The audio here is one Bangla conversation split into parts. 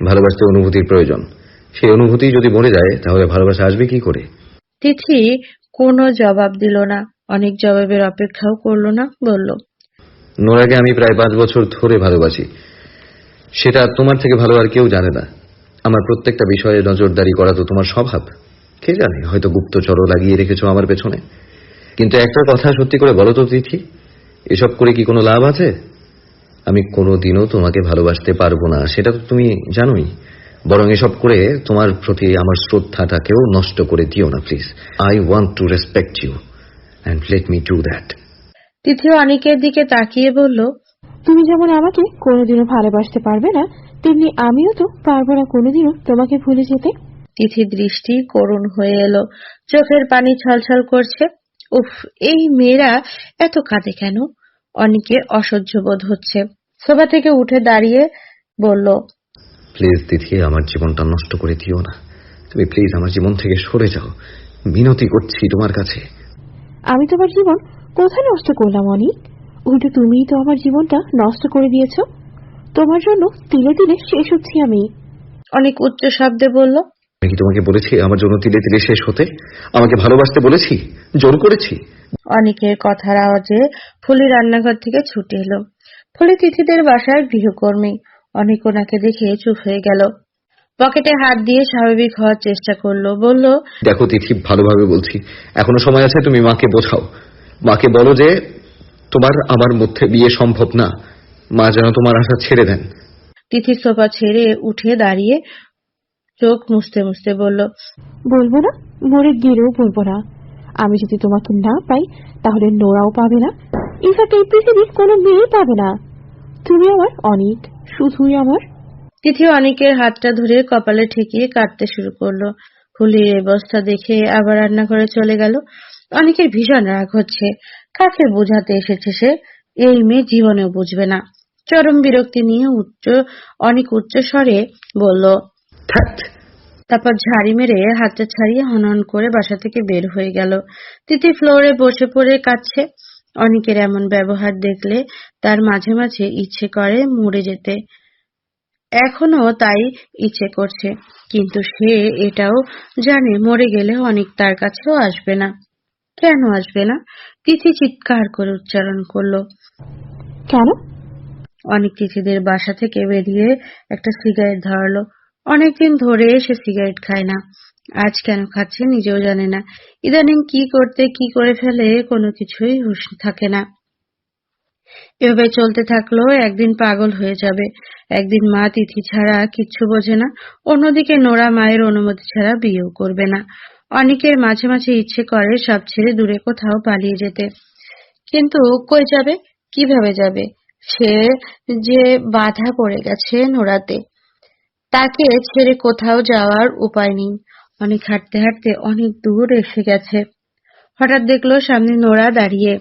ভালোবাসতে অনুভূতির প্রয়োজন, সেই অনুভূতি যদি মরে যায় তাহলে ভালোবাসা আসবে কি করে? তিথি কোনো জবাব দিল না, অনেক জবাবের অপেক্ষাও করলো না, বলল, নোরাকে আমি প্রায় 5 বছর ধরে ভালোবাসি, সেটা তোমার থেকে ভালো আর কেউ জানে না। আমার প্রত্যেকটা বিষয়ে নজরদারি করা তো তোমার স্বভাব। কে জানে, হয়তো গুপ্তচরও লাগিয়ে রেখেছো আমার পেছনে। কিন্তু একটা কথা সত্যি করে বলো তো তিথি, এসব করে কি কোনো লাভ আছে? আমি কোনোদিনও তোমাকে ভালোবাসতে পারবো না, সেটা তো তুমি জানোই। বরং এসব করে তোমার প্রতি আমার শ্রদ্ধাটাকেও নষ্ট করে দিও না please. I want to respect you and let me do that. Tithi অনিকের দিকে তাকিয়ে বলল, তুমি যেমন আমাকে কোনোদিনও ভালোবাসতে পারবে না, তেমনি আমিও তো পারবো না কোনোদিনও তোমাকে ভুলে যেতে। তিথি দৃষ্টি করুণ হয়ে এলো, চোখের পানি ছলছল করছে। উফ, এই মেয়েরা এত কাঁদে কেন? অনিকের অসহ্য বোধ হচ্ছে। সোফা থেকে উঠে দাঁড়িয়ে বলল, প্লিজ তিথি, আমার জীবনটা নষ্ট করে দিও না। তুমি প্লিজ আমার জীবন থেকে সরে যাও, মিনতি করছি তোমার কাছে। আমি তোমার জীবন কোথায় নষ্ট করলাম অনিক? উল্টো তুমিই তো আমার জীবনটা নষ্ট করে দিয়েছো। তোমার জন্য তিলে তিলে শেষ হচ্ছি আমি। অনেক উচ্চ শব্দে বলল, আমি কি তোমাকে বলেছি আমার জন্য তিলে তিলে শেষ হতে? আমাকে ভালোবাসতে বলেছি? জোর করেছি? অনিকের কথার আওয়াজে ফুলি রান্নাঘর থেকে ছুটে এলো। ফুলি তিথিদের বাসার গৃহকর্মী। অনিক ওনাকে দেখে চুপ হয়ে গেল। পকেটে হাত দিয়ে স্বাভাবিক হওয়ার চেষ্টা করলো, বলল, দেখো তিথি, ভালোভাবে বলছি, এখনো সময় আছে, তুমি মাকে বোঝাও। মাকে বলো যে তোমার আমার মধ্যে বিয়ে সম্ভব না। মা যেন তোমার আশা ছেড়ে দেন। তিথি সোফা ছেড়ে উঠে দাঁড়িয়ে চোখ মুছতে মুছতে বলল, বলবো না, মরে গেলেও বলবো না। আমি যদি তোমাকে না পাই তাহলে নোরাও পাবে না, ইনফ্যাক্ট এই পৃথিবীর কোনো মেয়ে পাবে না। তুমি আমার অনিক, শুধুই আমার। তিথি অনিকের হাতটা ধরে কপালে ঠেকিয়ে কাটতে শুরু করলো। ফুলির অবস্থা দেখে আবার রান্নাঘরে চলে গেল। অনিকের ভীষণ রাগ হচ্ছে। কাকে বোঝাতে এসেছে সে? এই মেয়ে জীবনেও বুঝবে না। চরম বিরক্তি নিয়ে অনেক উচ্চ স্বরে বলল, ধ্যাৎ। তারপর ঝাড়ি মেরে হাতটা ছাড়িয়ে হনহন করে বাসা থেকে বের হয়ে গেল। তিথি ফ্লোরে বসে পড়ে কাঁদছে। অনিকের এমন ব্যবহার দেখলে তার মাঝে মাঝে ইচ্ছে করে মরে যেতে। এখনো তাই ইচ্ছে করছে, কিন্তু সে এটাও জানে মরে গেলে অনেক তার কাছেও আসবে না। কেন আসবে না? তিথি চিৎকার করে উচ্চারণ করলো, কেন? অনেক তিথিদের বাসা থেকে বেরিয়ে একটা সিগারেট ধরালো। অনেকদিন ধরে সে সিগারেট খায় না, আজ কেন খাচ্ছে নিজেও জানে না। ইদানিং কি করতে কি করে ফেলে কোনো কিছুই হুঁশ থাকে না। এভাবে চলতে থাকলো, একদিন পাগল হয়ে যাবে। একদিন মা তিথি ছাড়া কিচ্ছু বোঝে না, অন্যদিকে নোরা মায়ের অনুমতি ছাড়া বিয়েও করবে না। অনেকের মাঝে মাঝে ইচ্ছে করে সব ছেড়ে দূরে কোথাও পালিয়ে যেতে, কিন্তু কই যাবে, কিভাবে যাবে? সে যে বাধা পড়ে গেছে নোরাতে, তাকে ছেড়ে কোথাও যাওয়ার উপায় নেই। অনেক হাঁটতে হাঁটতে অনেক দূর এসে গেছে। হঠাৎ দেখলো সামনে নোরা দাঁড়িয়ে।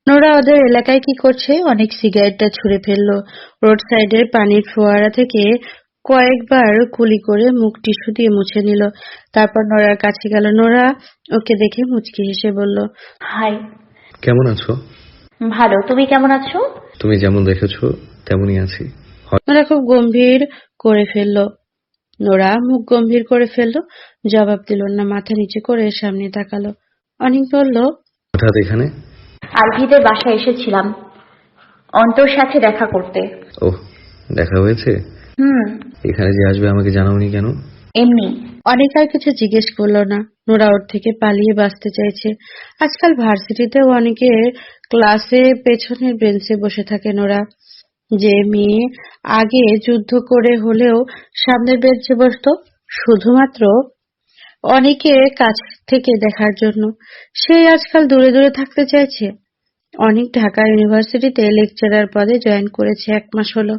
নোরা ওদের এলাকায় কি করছে? অনেক সিগারেটটা ছুঁড়ে ফেললো। রোড সাইডের পানির ফোয়ারা থেকে কয়েকবার কুলি করে মুখ টিস্যু দিয়ে মুছে নিল। তারপর নোরার কাছে গেল। নোরা ওকে দেখে মুচকি হেসে বলল, হাই। কেমন আছো? ভালো, তুমি কেমন আছো? তুমি যেমন দেখেছো তেমনই আছি। নোরা খুব গম্ভীর করে ফেললো। নোরা মুখ গম্ভীর করে ফেললো, জবাব দিল না, মাথা নিচে করে সামনে তাকালো। অনেক বলল, হঠাৎ এখানে? আলভিদের বাসায় এসেছিলাম অন্তর সাথে দেখা করতে। ওহ, দেখা হয়েছে? এখানে যে আসবে আমাকে জানাওনি কেন? এমনি। অনেক আর কিছু জিজ্ঞেস করলো না। নোরা ওর থেকে পালিয়ে বাঁচতে চাইছে। আজকাল ভার্সিটিতেও অনেকের ক্লাসে পেছনের বেঞ্চে বসে থাকে নোরা। যে মেয়ে আগে যুদ্ধ করে হলেও সামনের বেঞ্চে বসতো শুধুমাত্র অনেকের কাছ থেকে দেখার জন্য, সেই আজকাল দূরে দূরে থাকতে চাইছে। অনেক ঢাকা ইউনিভার্সিটিতে লেকচারার পদে জয়েন করেছে, 1 মাস হলো।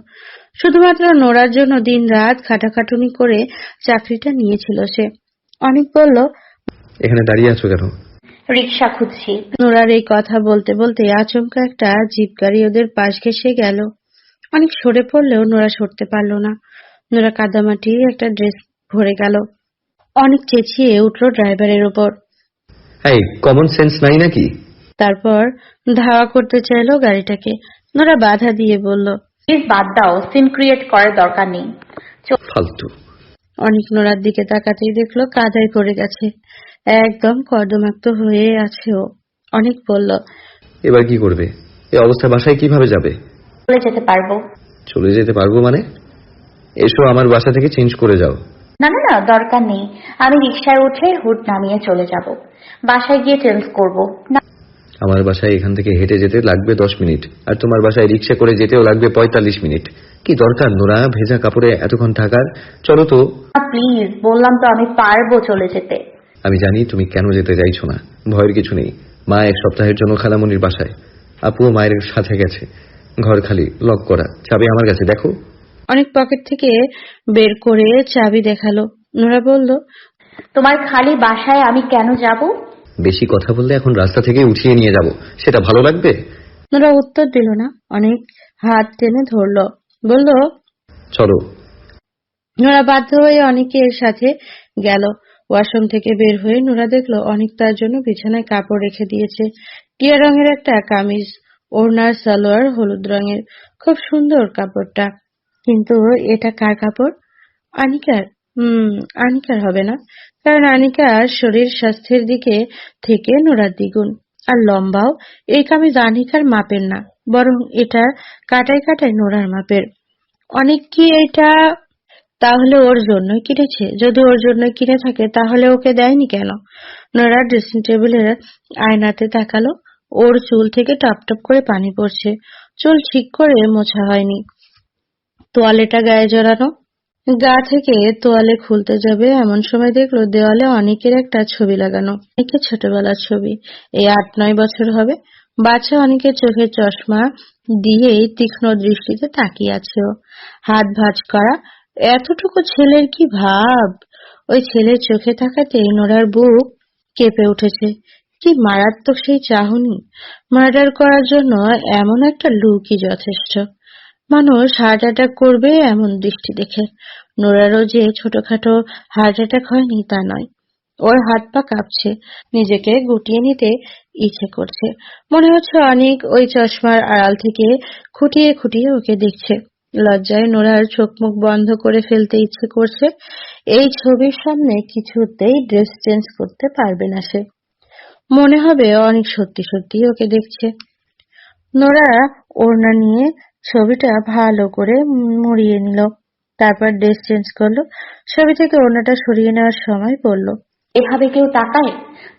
শুধুমাত্র নোরার জন্য দিন রাত খাটাখাটুনি করে চাকরিটা নিয়েছিল সে। অনেক বলল, এখানে দাঁড়িয়ে আছো কেন? রিক্সা খুঁজছি। নোরার এই কথা বলতে বলতে আচমকা একটা জিপ গাড়ি ওদের পাশ ঘেঁষে গেল। অনেক সরে পড়লেও নোরা সরতে পারল না। নোরা কাদামাটি একটা ড্রেস ভরে গেল। অনেক চেঁচিয়ে উঠল ড্রাইভারের উপর। এই কমন সেন্স নাই নাকি? তারপর ধাওয়া করতে চাইলো গাড়িটাকে। নোরা বাধা দিয়ে বলল। প্লিজ বাদ দাও, সিন ক্রিয়েট করার দরকার নেই। ফালতু। অনেক নোরার দিকে তাকাতেই দেখলো কাদায় পড়ে গেছে, একদম কর্দমাক্ত হয়ে আছে ও। অনেক বলল, এবার কি করবে? এই অবস্থায় বাসায় কিভাবে যাবে? চলে যেতে পারবো। চলে যেতে পারবো মানে? এসো আমার বাসা থেকে চেঞ্জ করে যাও। না না না, দরকার নেই। আমি রিকশায় উঠে হুড নামিয়ে চলে যাব। বাসায় গিয়ে চেঞ্জ করবো না। আমার বাসায় এখান থেকে হেঁটে যেতে লাগবে 10 মিনিট, আর তোমার বাসায় রিক্সা করে যেতেও লাগবে 45 মিনিট। কি দরকার নোরা ভেজা কাপড়ে এতক্ষণ থাকার? চলো তো। প্লিজ, বললাম তো আমি পারবো চলে যেতে। আমি জানি তুমি কেন যেতে চাইছো না, ভয়ের কিছু নেই। মা 1 সপ্তাহের জন্য খালামনির বাসায়, আপুও মায়ের সাথে গেছে। ঘর খালি, লক করা, চাবি আমার কাছে, দেখো। অনেক পকেট থেকে বের করে চাবি দেখালো। নোরা বলল, তোমার খালি বাসায় আমি কেন যাব? বেশি কথা বললে এখন রাস্তা থেকে উঠিয়ে নিয়ে যাব, সেটা ভালো লাগবে? নোরা উত্তর দিল না। অনেক হাত টেনে ধরলো, বলল, চলো। নোরা বাধ্য হয়ে অনেকের সাথে গেল। ওয়াশরুম থেকে বের হয়ে নোরা দেখলো অনেক তার জন্য বিছানায় কাপড় রেখে দিয়েছে। টিয়া রঙের একটা কামিজ, ওড়নার সালোয়ার হলুদ রঙের। খুব সুন্দর কাপড়টা, কিন্তু এটা কার কাপড়? আনিকার? আনিকার হবে না, কারণ আনিকার শরীর স্বাস্থ্যের দিকে থেকে নোরার দ্বিগুণ, আর লম্বাও। এই কামিজ আনিকার মাপের না, বরং এটা কাটায় কাটায় নোরার মাপের। অনেক কি এটা তাহলে ওর জন্যই কিনেছে? যদি ওর জন্য কিনে থাকে তাহলে ওকে দেয়নি কেন? নোরা ড্রেসিং টেবিলের আয়নাতে তাকালো। ওর চুল থেকে টপ টপ করে পানি পড়ছে। চুল ঠিক করে মোছা হয়নি, তোয়ালেটা গায়ে জড়ানো। গা থেকে তোয়ালে খুলতে যাবে এমন সময় দেখলো দেওয়ালে অনেকের একটা ছবি লাগানো। অনেকের ছোটবেলার ছবি। এই 8-9 বছর হবে। বাচ্চা অনেকের চোখের চশমা দিয়েই তীক্ষ্ণ দৃষ্টিতে তাকিয়ে আছে ও। হাত ভাঁজ করা। এতটুকু ছেলের কি ভাব! ওই ছেলের চোখে তাকাতেই নোরার বুক কেঁপে উঠেছে। কি মারাত্মক সেই চাহনি! মার্ডার করার জন্য এমন একটা লুকই যথেষ্ট। মানুষ হার্ট অ্যাটাক করবে এমন দৃষ্টি দেখে। নোরারও যে ছোটখাটো হার্ট অ্যাটাক হয়নি তা নয়। ওর হাত পা কাঁপছে, নিজেকে গুটিয়ে নিতে ইচ্ছে করছে। মনে হচ্ছে অনেক ওই চশমার আড়াল থেকে খুঁটিয়ে খুঁটিয়ে ওকে দেখছে। লজ্জায় নোরার চোখ মুখ বন্ধ করে ফেলতে ইচ্ছে করছে। এই ছবির সামনে কিছুতেই ড্রেস চেঞ্জ করতে পারবে না সে। মনে হবে অনেক সত্যি সত্যি ওকে দেখছে। নোরা ওড়না নিয়ে ছবিটা ভালো করে মুড়িয়ে নিল, তারপর ড্রেস চেঞ্জ করলো। ছবি থেকে ওড়নাটা সরিয়ে নেওয়ার সময় বলল, এভাবে কেউ তাকায়?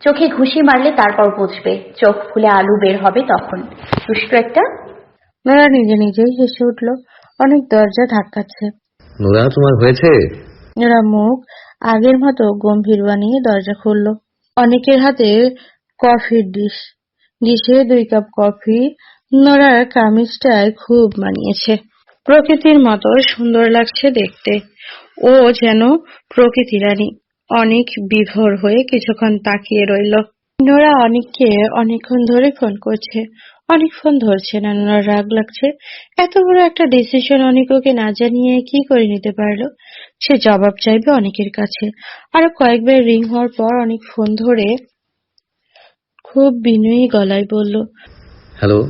চোখে ঘুষি মারলে তারপর বুঝবে। চোখ ফুলে আলু বের হবে তখন। দুষ্টু একটা। নোরা নিজে নিজেই হেসে উঠল। অনেক দরজা ধাক্কাচ্ছে। নোরা তোমার হয়েছে? নোরা মুখ আগের মতো গম্ভীর বানিয়ে দরজা খুলল। অনেকের হাতে কফির ডিশ, ডিশে 2 কাপ কফি। নোরার কামিজটায় খুব মানিয়েছে, প্রকৃতির মতো সুন্দর লাগছে দেখতে। ও যেন প্রকৃতি রানী। অনেক বিভোর হয়ে কিছুক্ষণ তাকিয়ে রইল। নোরা অনেককে অনেকক্ষণ ধরে ফোন করছে, অনেক ফোন ধরছে না। নোরার রাগ লাগছে। এত বড় একটা ডিসিশন অনেক ওকে না জানিয়ে কি করে নিতে পারলো? সে জবাব চাইবে অনেকের কাছে। আরো কয়েকবার রিং হওয়ার পর অনেক ফোন ধরে খুব বিনয়ী গলায় বলল, হ্যালো।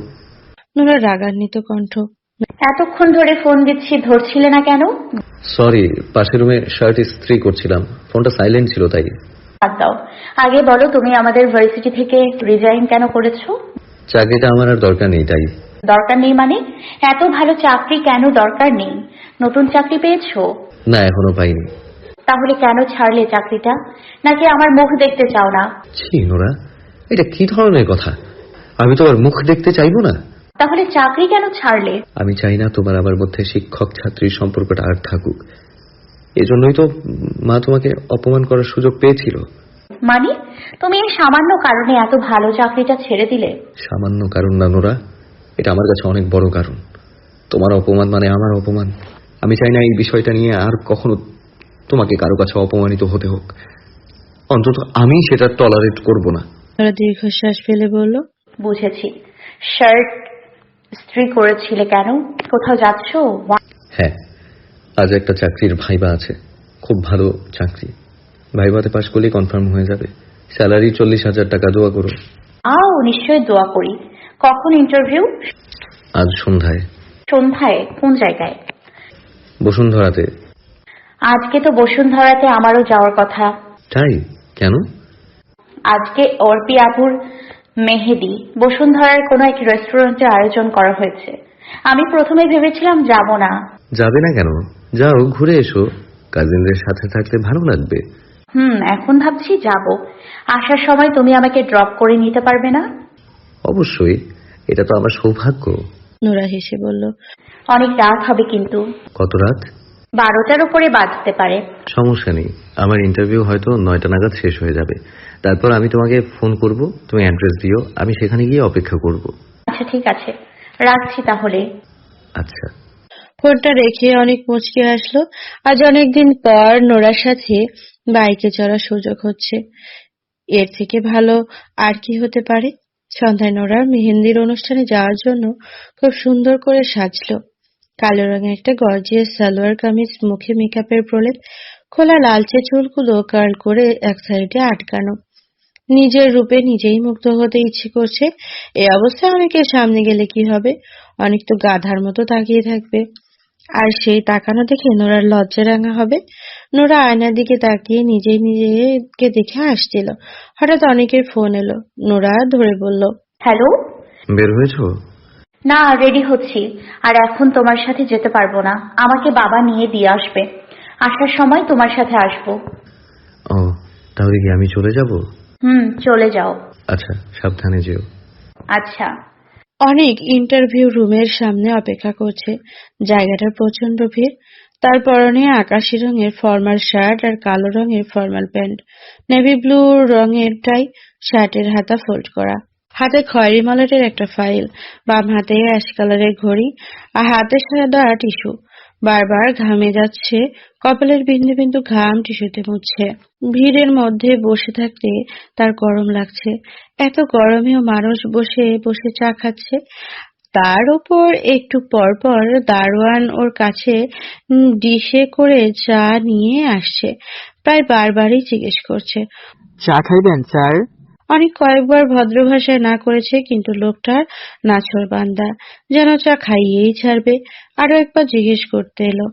নোরা রাগান্বিত কণ্ঠ, এতক্ষণ ধরে ফোন দিচ্ছি, ধরছিলে না কেন? সরি, পাশের রুমে শার্ট ইস্ত্রি করছিলাম, ফোনটা সাইলেন্ট ছিল তাই। বাদ দাও। আগে বলো, তুমি আমাদের ভার্সিটি থেকে রিজাইন কেন করেছো? চাকরিটা আমার আর দরকার নেই তাই। দরকার নেই মানে? এত ভালো চাকরি কেন দরকার নেই? নতুন চাকরি পেয়েছো? না, এখনো পাইনি। তাহলে কেন ছাড়লে চাকরিটা? নাকি আমার মুখ দেখতে চাও না? ছি নোরা, এটা কি ধরনের কথা? আমি তোমার মুখ দেখতে চাইবো না? তাহলে চাকরি কেন ছাড়লে? আমি চাই না তোমার আমার মধ্যে শিক্ষক ছাত্রীর সম্পর্কটা আর থাকুক। এজন্যই তো মা তোমাকে অপমান করার সুযোগ পেয়েছিল। মানে তুমি এই সামান্য কারণে এত ভালো চাকরিটা ছেড়ে দিলে? সামান্য কারণ না নোরা, এটা আমার কাছে অনেক বড় কারণ। তোমার অপমান মানে আমার অপমান। আমি চাই না এই বিষয়টা নিয়ে আর কখনো তোমাকে কারো কাছে অপমানিত হতে হোক। অন্তত আমি সেটা টলারেট করব না। নোরা দীর্ঘশ্বাস ফেলে বলল, বুঝেছি। শার্ট ইস্ত্রি করেছিলে কেন? কোথাও যাচ্ছো? হ্যাঁ, আজ একটা চাকরির ভাইবা আছে, খুব ভালো চাকরি। ভাইবাতে পাশ করলে কনফার্ম হয়ে যাবে। স্যালারি 40,000 টাকা। দোয়া করো। নিশ্চয়ই দোয়া করি। কখন ইন্টারভিউ? আজ সন্ধ্যায়। সন্ধ্যায়? কোন জায়গায়? বসুন্ধরাতে। আজকে তো বসুন্ধরাতে আমারও যাওয়ার কথা। তাই? কেন? আজকে অর্পি আপুর মেহেদি। বসুন্ধরার কোনো এক রেস্টুরেন্টে আয়োজন করা হয়েছে। আমি প্রথমে ভেবেছিলাম যাব না। যাবে না কেন? যাও, ঘুরে এসো। কাজিনদের সাথে থাকলে ভালো লাগবে। এখন ভাবছি যাব। আসার সময় তুমি আমাকে ড্রপ করে নিতে পারবে না? অবশ্যই, এটা তো আমার সৌভাগ্য। নোরা হেসে বলল। অনেক রাত হবে কিন্তু। কত রাত? 12টার উপরে বাজতে পারে। সমস্যা নেই, আমার ইন্টারভিউ হয়তো 9টা নাগাদ শেষ হয়ে যাবে। তারপর আমি তোমাকে ফোন করব, তুমি অ্যাড্রেস দিও, আমি সেখানে গিয়ে অপেক্ষা করব। আচ্ছা ঠিক আছে, রাখছি তাহলে। আচ্ছা। ফোনটা রেখে অনেক মুচকি আসলো। আজ অনেকদিন পর নোরার সাথে বাইকে চড়ার সুযোগ হচ্ছে। এর থেকে ভালো আর কি হতে পারে? সন্ধ্যায় নোরার মেহেন্দির অনুষ্ঠানে যাওয়ার জন্য খুব সুন্দর করে সাজলো। কালো রঙের একটা গর্জিয়াস সালোয়ার কামিজ, মুখে মেকআপের প্রলেপ, খোলা লালচে চুলগুলো কার্ল করে এক সাইডে আটকানো। নিজের রূপে নিজেই মুগ্ধ হতে ইচ্ছে করছে। এই অবস্থায় অনেকের সামনে গেলে কি হবে? অনেক তো গাধার মতো তাকিয়ে থাকবে। আর সেই তাকানো দেখে নোরার লজ্জা রাঙা হবে। নোরা আয়নার দিকে তাকিয়ে নিজেই নিজেকে দেখে হাসছিল। হঠাৎ অনেকের ফোন এলো। নোরা ধরে বলল, হ্যালো। বের হয়েছো? না, রেডি হচ্ছি। আর এখন তোমার সাথে যেতে পারবো না, আমাকে বাবা নিয়ে দিয়ে আসবে। আসার সময় তোমার সাথে আসবো। ও, তাহলে কি আমি চলে যাব? চলে যাও। আচ্ছা, সাবধানে যেও। আচ্ছা। অনেক ইন্টারভিউ রুমের সামনে অপেক্ষা করছে। জায়গাটার প্রচন্ড ভিড়। তার পরনে আকাশি রঙের ফর্মাল শার্ট আর কালো রঙের ফর্মাল প্যান্ট, নেভি ব্লু রঙের টাই, শার্টের হাতা ফোল্ড করা, হাতে খয়েরি মলাটের একটা ফাইল, বাম হাতে অ্যাশ কালারের ঘড়ি, আর হাতে সাদা টিস্যু। বারবার ঘামে যাচ্ছে, কপালের বিন্দু বিন্দু ঘাম টিস্যুতে মুছছে। ভিড়ের মধ্যে বসে থাকতে তার গরম লাগছে। এত গরমেও মানুষ বসে বসে চা খাচ্ছে। তার উপর একটু পর পর দারোয়ান ওর কাছে ডিশে করে চা নিয়ে আসছে। প্রায় বারবারই জিজ্ঞেস করছে, চা খাইবেন স্যার? অনেক কয়েকবার ভদ্র ভাষায় না করেছে, কিন্তু লোকটার নাছোড়বান্দা, যেন চা খাইয়েই ছাড়বে। আরো একবার জিজ্ঞেস করতে এলো।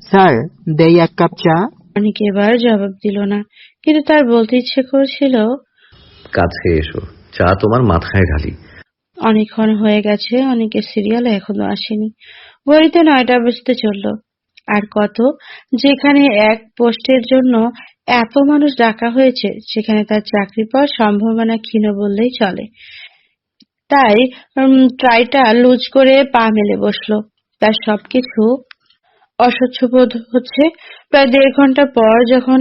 স্যার, দেই এক কাপ চা? অনেক এবার জবাব দিল না, কিন্তু তার বলতে ইচ্ছে করছিল, কাছে এসো, চা তোমার মাথায় ঢালি। অনেকক্ষণ হয়ে গেছে, অনেকের সিরিয়াল এখনো আসেনি। ঘড়িতে 9টা বাজতে চলল। আর কত? যেখানে এক পোস্টের জন্য এত মানুষ ডাকা হয়েছে, সেখানে তার চাকরি পাওয়ার সম্ভাবনা ক্ষীণ বললেই চলে। তাই ট্রাইটা লুজ করে পা মেলে বসলো। তার সবকিছু অস্বচ্ছ বোধ হচ্ছে। প্রায় 1.5 ঘন্টা পর যখন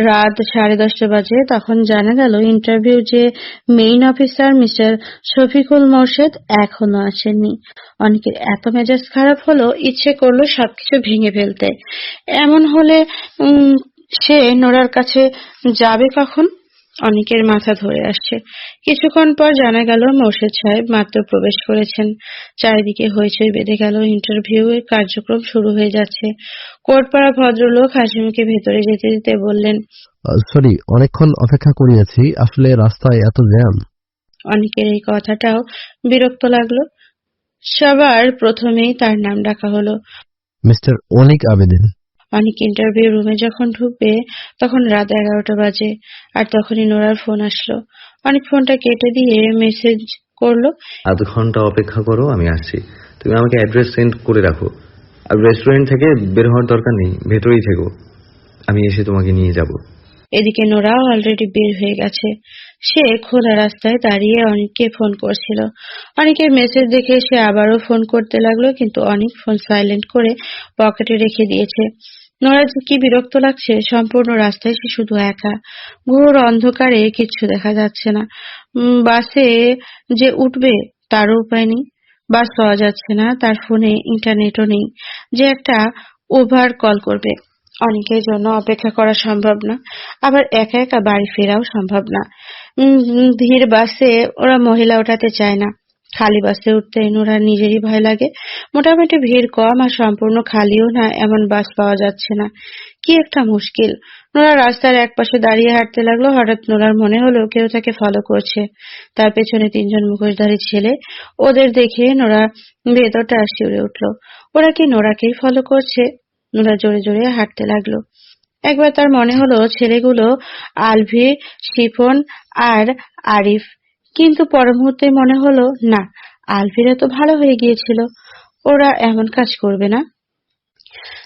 রাত 10:30 বাজে, তখন জানা গেল ইন্টারভিউ যে main officer mister Shafiqul Morshed এখনো আসেননি। অনেকের এত মেজাজ খারাপ হলো, ইচ্ছে করলো সবকিছু ভেঙে ফেলতে। এমন হলে সে নোরার কাছে যাবে কখন? অনেকের মাথা ধরে আসছে। কিছুক্ষণ পর জানা গেল মোর্শেদ সাহেব মাত্র প্রবেশ করেছেন। চারিদিকে হইচই বেঁধে গেল। ইন্টারভিউ এর কার্যক্রম শুরু হয়ে যাচ্ছে। কোটপাড়া ভদ্রলোক হাসিমুখে ভেতরে যেতে যেতে বললেন, সরি, অনেকক্ষণ অপেক্ষা করিয়েছি, আসলে রাস্তায় এত জ্যাম। অনেকের এই কথাটাও বিরক্ত লাগলো। সবার প্রথমেই তার নাম ডাকা হলো। মিস্টার অনিক আবেদিন। অনেক ইন্টারভিউ রুমে যখন ঢুকবে তখন রাত 11টা বাজে। আর তখনই নোরার ফোন আসলো। অনেক ফোনটা কেটে দিয়ে মেসেজ করলো, আধ ঘন্টা অপেক্ষা করো, আমি আসছি। তুমি আমাকে অ্যাড্রেস সেন্ড করে রাখো। আর রেস্টুরেন্ট থেকে বের হওয়ার দরকার নেই, ভেতরেই থেকো, আমি এসে তোমাকে নিয়ে যাব। এদিকে নোরাও অলরেডি বের হয়ে গেছে। সে খোলা রাস্তায় দাঁড়িয়ে অনেককে ফোন করছিল। অনেকের মেসেজ দেখে সে আবারও ফোন করতে লাগলো, কিন্তু অনেক ফোন সাইলেন্ট করে পকেটে রেখে দিয়েছে। নোরা যে কি বিরক্ত লাগছে। সম্পূর্ণ রাস্তায় সে শুধু একা। ঘোর অন্ধকারে কিচ্ছু দেখা যাচ্ছে না। বাসে যে উঠবে তারও উপায় নেই। বাস পাওয়া যাচ্ছে না, তার ফোনে ইন্টারনেটও নেই যে একটা ওভার কল করবে। অনেকের জন্য অপেক্ষা করা সম্ভব না, আবার একা একা বাড়ি ফেরাও সম্ভব না। ধীর বাসে ওরা মহিলা ওঠাতে চায় না। খালি বাসে উঠতে নোরার নিজেরই ভয় লাগে। মোটামুটি ভিড় কম আর সম্পূর্ণ খালিও না এমন বাস পাওয়া যাচ্ছে না। কি একটা মুশকিল। নোরা রাস্তার একপাশে দাঁড়িয়ে হাঁটতে লাগলো। হঠাৎ নোরার মনে হলো কেউ তাকে ফলো করছে। তার পেছনে 3জন মুখোশধারী ছেলে। ওদের দেখে নোরা ভেতরটা শিউরে উঠল। ওরা কি নোরাকেই ফলো করছে? নোরা জোরে জোরে হাঁটতে লাগলো। একবার তার মনে হলো ছেলেগুলো আলভি, শিফন আর আরিফ, কিন্তু পর মুহূর্তে মনে হলো না, আলভিরা তো ভালো হয়ে গিয়েছিল, ওরা এমন কাজ করবে না।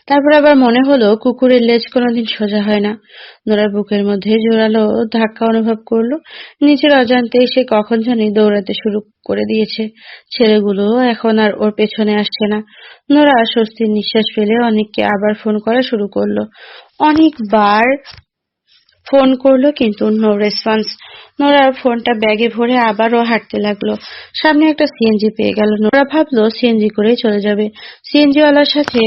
তারপর আবার মনে হলো কুকুরের লেজ কোনোদিন সোজা হয় না। নোরার বুকের মধ্যে জোরালো ধাক্কা অনুভব করলো। নিজের অজান্তে সে কখন জানি দৌড়াতে শুরু করে দিয়েছে। ছেলেগুলো এখন আর ওর পেছনে আসছে না। নোরা স্বস্তির নিঃশ্বাস ফেলে অনেককে আবার ফোন করা শুরু করলো। অনেকবার ফোন করলো কিন্তু নো রেসপন্স। নোরার ফোনটা ব্যাগে ভরে আবারও হাঁটতে লাগলো। সামনে একটা সিএনজি পেয়ে গেল। নোরা ভাবলো সিএনজি করেই চলে যাবে। সিএনজিওয়ালার সাথে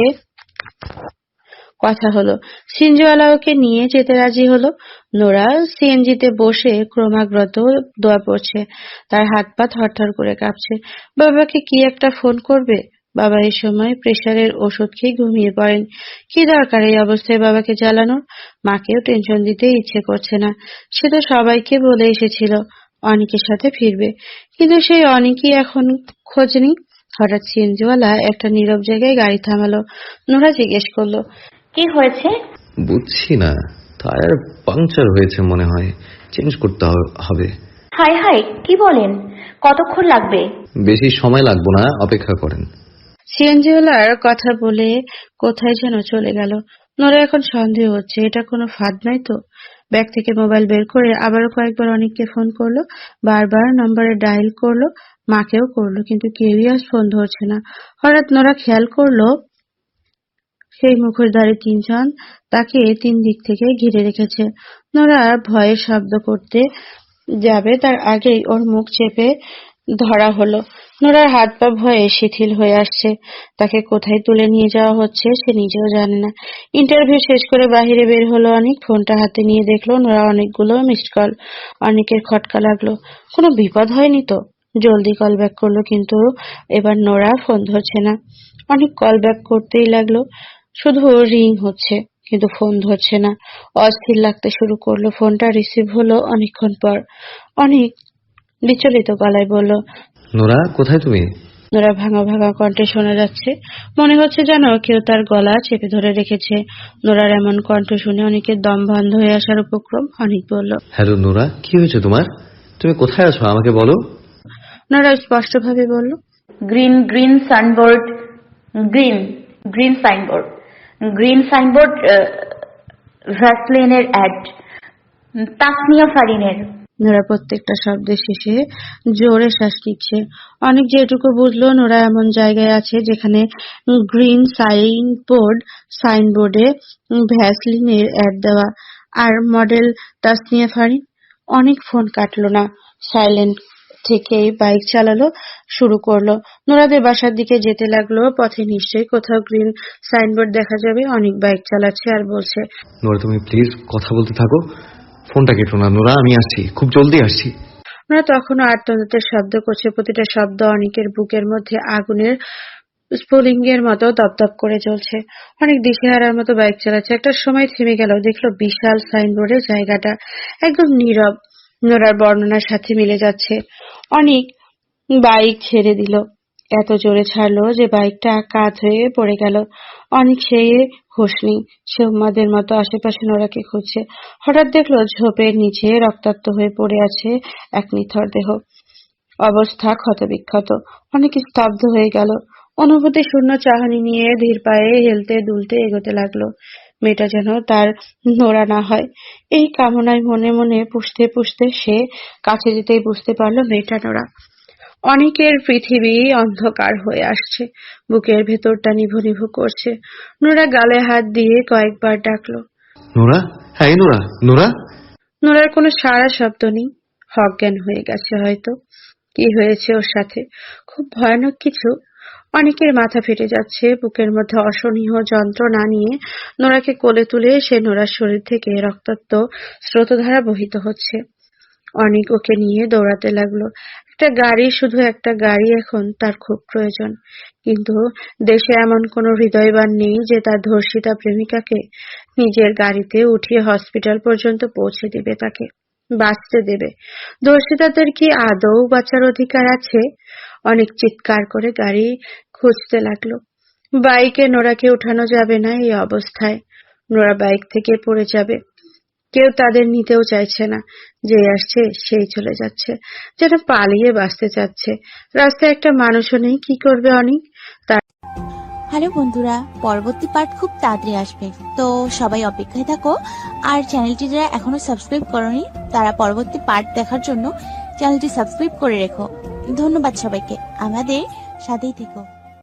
কথা হলো। সিএনজিওয়ালা ওকে নিয়ে যেতে রাজি হলো। নোরা সিএনজিতে বসে ক্রমাগত দোয়া পড়ছে। তার হাত পা থরথর করে কাঁপছে। বাবাকে কি একটা ফোন করবে। বাবা এই সময় প্রেসারের ওষুধ খেয়ে ঘুমিয়ে পড়েন। কি দরকার এই অবস্থায় বাবাকে জ্বালানোর। মাকেও টেনশন দিতে ইচ্ছে করছে না। সে তো সবাইকে বলে এসেছিল অনিকের সাথে ফিরবে, কিন্তু সেই অনিকই এখন খোঁজ নেই। হঠাৎ সিএনজিওয়ালা একটা নীরব জায়গায় গাড়ি থামালো। নোরা জিজ্ঞেস করলো, কি হয়েছে? বুঝছি না, টায়ার পাংচার হয়েছে মনে হয়, চেঞ্জ করতে হবে। হাই হাই, কি বলেন? কতক্ষণ লাগবে? বেশি সময় লাগবে না, অপেক্ষা করেন। সিএনজিওয়ালার কথা বলে কোথায় যেন চলে গেল। নোরা এখন সন্দেহ হচ্ছে এটা কোনো ফাঁদ নয় তো। ব্যাগ থেকে মোবাইল বের করে আবারও কয়েকবার অনেককে ফোন করলো। বারবার নম্বরে ডায়াল করলো, মাকেও করলো, কিন্তু কেউই আজ ফোন ধরছে না। হঠাৎ নোরা খেয়াল করলো সেই মুখোশধারী 3জন তাকে 3 দিক থেকে ঘিরে রেখেছে। নোরা ভয়ে শব্দ করতে যাবে তার আগেই ওর মুখ চেপে ধরা হলো। নোরার হাত পা ভয়ে শিথিল হয়ে আসছে। তাকে কোথায় তুলে নিয়ে যাওয়া হচ্ছে সে নিজেও জানে না। ইন্টারভিউ শেষ করে বাহিরে বের হলো অনেক। ফোনটা হাতে নিয়ে দেখলো নোরা অনেকগুলো মিসড কল। অনেকের খটকা লাগলো, কোনো বিপদ হয়নি তো। জলদি কল ব্যাক করলো, কিন্তু এবার নোরা ফোন ধরছে না। অনেক কল ব্যাক করতেই লাগলো, শুধু রিং হচ্ছে কিন্তু ফোন ধরছে না। অস্থির লাগতে শুরু করলো। ফোনটা রিসিভ হলো অনেকক্ষণ পর। অনেক বিচলিত গলায় বলল, নোরা, কোথায় তুমি? নোরা ভাঙা ভাঙা কণ্ঠে শোনা যাচ্ছে। মনে হচ্ছে যেন কেউ তার গলা চেপে ধরে রেখেছে। নোরার এমন কণ্ঠ শুনে অনেকের দম বন্ধ হয়ে আসার উপক্রম। অনেক বলল, হ্যালো নোরা, কি হয়েছে তোমার? তুমি কোথায় আছো আমাকে বলো। নোরা স্পষ্টভাবে বলল, green green signboard, green green signboard, green signboard, ভ্যাসলিনের অ্যাড, তাসনিয়া ফারিনের। নোরা প্রত্যেকটা শব্দের শেষে জোরে শ্বাস নিচ্ছে। অনেক যেটুকু বুঝলো নোরা এমন জায়গায় আছে যেখানে গ্রিন সাইনবোর্ডে ভ্যাসলিনের অ্যাড দেওয়া, আর মডেল তাসনিয়া ফারিন। অনেক ফোন কাটলো না, সাইলেন্ট থেকেই বাইক চালালো শুরু করলো। নোরাদের বাসার দিকে যেতে লাগলো। পথে নিশ্চয়ই কোথাও গ্রিন সাইনবোর্ড দেখা যাবে। অনেক বাইক চালাচ্ছে আর বলছে, নোরা তুমি প্লিজ কথা বলতে থাকো, ফোনটা কেটো না। নোরা, আমি আসছি, খুব জলদি আসছি। নোরা তখনও আর্তনাদের শব্দ করছে। প্রতিটা শব্দ অনেকের বুকের মধ্যে আগুনের স্ফুলিঙ্গের মতো দপদপ করে চলছে। অনেক দিশেহারার মতো বাইক চালাচ্ছে। একটা সময় থেমে গেল, দেখলো বিশাল সাইনবোর্ডের জায়গাটা একদম নীরব। নোরার বর্ণনার সাথে মিলে যাচ্ছে। অনেক বাইক ছেড়ে দিল, এত জোরে ছাড়লো যে বাইকটা কাত হয়ে পড়ে গেল। অনেক সে হুঁশ নেই, সে উন্মাদের মতো আশেপাশে নোরাকে খুঁজছে। হঠাৎ দেখলো ঝোপের নিচে রক্তাক্ত হয়ে পড়ে আছে এক নিথর দেহ, অবস্থা ক্ষতবিক্ষত। অনেক স্তব্ধ হয়ে গেল। অনুভূতি শূন্য চাহনি নিয়ে ধীর পায়ে হেলতে দুলতে এগোতে লাগলো। মেয়েটা যেন তার নোরা না হয়, এই কামনায় মনে মনে পুষতে পুষতে সে কাছে যেতেই বুঝতে পারলো মেয়েটা নোরা। অনেকের পৃথিবী অন্ধকার হয়ে আসছে, বুকের ভেতরটা নিভু নিভু করছে। নোরা গালে হাত দিয়ে কয়েকবার ডাকলো, নোরা, হ্যাঁ নোরা, নোরা। নোরার কোনো সাড়া শব্দ নেই। অজ্ঞান হয়ে গেছে হয়তো। কি হয়েছে ওর সাথে? খুব ভয়ানক কিছু। অনেকের মাথা ফেটে যাচ্ছে। বুকের মধ্যে অসহনীয় যন্ত্রণা নিয়ে নোরাকে কোলে তুলে সে নোরার শরীর থেকে রক্তাক্ত স্রোতধারা বহিত হচ্ছে। অনেক ওকে নিয়ে দৌড়াতে লাগলো। একটা গাড়ি, শুধু একটা গাড়ি এখন তার খুব প্রয়োজন। কিন্তু দেশে এমন কোনো হৃদয়বান নেই যে তার ধর্ষিতা প্রেমিকাকে নিজের গাড়িতে উঠিয়ে হসপিটাল পর্যন্ত পৌঁছে দিবে, তাকে বাঁচতে দেবে। ধর্ষিতাদের কি আদৌ বাঁচার অধিকার আছে? অনেক চিৎকার করে গাড়ি খুঁজতে লাগলো। বাইকে নোরাকে উঠানো যাবে না এই অবস্থায়। নোরা বাইক থেকে পড়ে যাবে। কেউ তাদের নিতেও চাইছে না। যে আসছে সেই চলে যাচ্ছে, যেন পালিয়ে বাঁচতে চাচ্ছে। রাস্তায় একটা মানুষও নেই, কি করবে অনেক? হ্যালো বন্ধুরা, পরবর্তী পার্ট খুব তাড়াতাড়ি আসবে, তো সবাই অপেক্ষায় থাকো। আর চ্যানেলটি যারা এখনো সাবস্ক্রাইব করনি তারা পরবর্তী পার্ট দেখার জন্য চ্যানেলটি সাবস্ক্রাইব করে রেখো। ধন্যবাদ সবাইকে, আমাদের সাথেই থেকো।